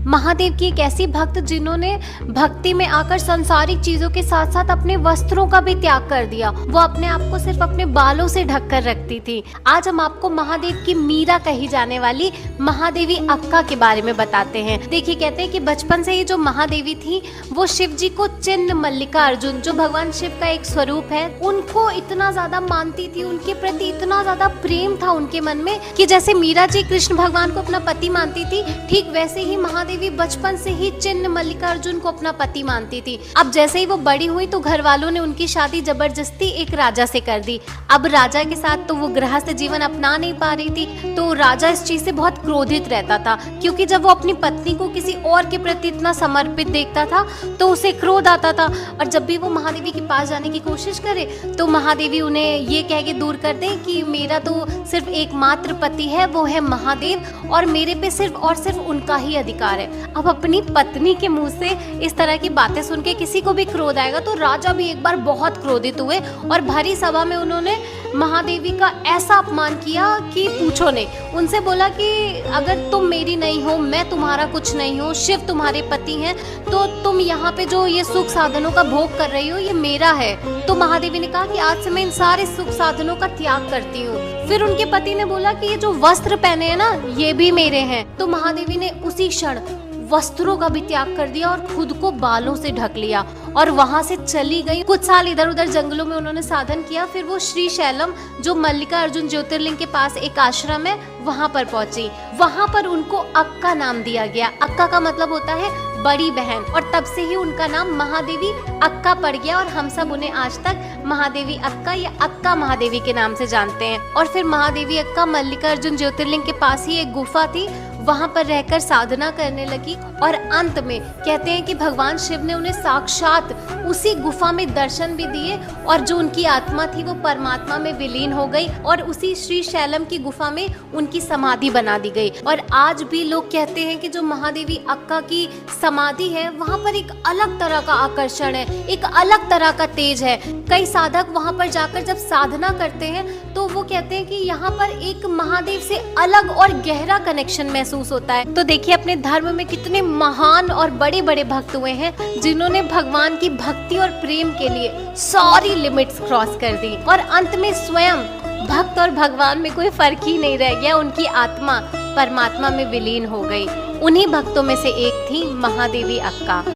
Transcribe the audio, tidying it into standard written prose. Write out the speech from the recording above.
महादेव की एक ऐसी भक्त जिन्होंने भक्ति में आकर सांसारिक चीजों के साथ साथ अपने वस्त्रों का भी त्याग कर दिया। वो अपने आप को सिर्फ अपने बालों से ढककर रखती थी। आज हम आपको महादेव की मीरा कही जाने वाली महादेवी अक्का के बारे में बताते हैं। देखिए, कहते हैं कि बचपन से ही जो महादेवी थी वो शिव जी को चिन्ह मल्लिका अर्जुन, जो भगवान शिव का एक स्वरूप है, उनको इतना ज्यादा मानती थी, उनके प्रति इतना ज्यादा प्रेम था उनके मन में कि जैसे मीरा जी कृष्ण भगवान को अपना पति मानती थी, ठीक वैसे ही महादेवी बचपन से ही चिन्ह मल्लिका अर्जुन को अपना पति मानती थी। अब जैसे ही वो बड़ी हुई तो घर वालों ने उनकी शादी जबरदस्ती एक राजा से कर दी। अब राजा के साथ तो वो गृहस्थ जीवन अपना नहीं पा रही थी, तो राजा इस चीज से बहुत क्रोधित रहता था, क्योंकि जब वो अपनी पत्नी को किसी और के प्रति इतना समर्पित देखता था तो उसे क्रोध आता था। और जब भी वो महादेवी के पास जाने की कोशिश करे तो महादेवी उन्हें ये कह के दूर कर दे कि मेरा तो सिर्फ एकमात्र पति है, वो है महादेव, और मेरे पे सिर्फ और सिर्फ उनका ही अधिकार है। अब अपनी पत्नी के मुंह से इस तरह की बातें सुन के किसी को भी क्रोध आएगा, तो राजा भी एक बार बहुत क्रोधित हुए और भरी सभा में उन्होंने महादेवी का ऐसा अपमान किया कि पूछो नहीं। उनसे बोला कि अगर तुम मेरी नहीं हो, मैं तुम्हारा कुछ नहीं हूँ, शिव तुम्हारे पति हैं, तो तुम यहाँ पे जो ये सुख साधनों का भोग कर रही हो ये मेरा है। तो महादेवी ने कहा कि आज से मैं इन सारे सुख साधनों का त्याग करती हूँ। फिर उनके पति ने बोला कि ये जो वस्त्र पहने हैं ना, ये भी मेरे हैं। तो महादेवी ने उसी क्षण वस्त्रों का भी त्याग कर दिया और खुद को बालों से ढक लिया और वहां से चली गई। कुछ साल इधर उधर जंगलों में उन्होंने साधन किया। फिर वो श्री शैलम, जो मल्लिका अर्जुन ज्योतिर्लिंग के पास एक आश्रम है, वहां पर पहुंची। वहां पर उनको अक्का नाम दिया गया। अक्का का मतलब होता है बड़ी बहन, और तब से ही उनका नाम महादेवी अक्का पड़ गया और हम सब उन्हें आज तक महादेवी अक्का या अक्का महादेवी के नाम से जानते हैं। और फिर महादेवी अक्का मल्लिका अर्जुन ज्योतिर्लिंग के पास ही एक गुफा थी, वहां पर रहकर साधना करने लगी और अंत में कहते हैं कि भगवान शिव ने उन्हें साक्षात उसी गुफा में दर्शन भी दिए और जो उनकी आत्मा थी वो परमात्मा में विलीन हो गई और उसी श्री शैलम की गुफा में उनकी समाधि बना दी गई। और आज भी लोग कहते हैं कि जो महादेवी अक्का की समाधि है वहां पर एक अलग तरह का आकर्षण है, एक अलग तरह का तेज है। कई साधक वहां पर जाकर जब साधना करते हैं तो वो कहते हैं कि यहाँ पर एक महादेव से अलग और गहरा कनेक्शन महसूस होता है। तो देखिए, अपने धर्म में कितने महान और बड़े बड़े भक्त हुए हैं जिन्होंने भगवान की भक्ति और प्रेम के लिए सारी लिमिट्स क्रॉस कर दी और अंत में स्वयं भक्त और भगवान में कोई फर्क ही नहीं रह गया, उनकी आत्मा परमात्मा में विलीन हो गई। उन्हीं भक्तों में से एक थी महादेवी अक्का।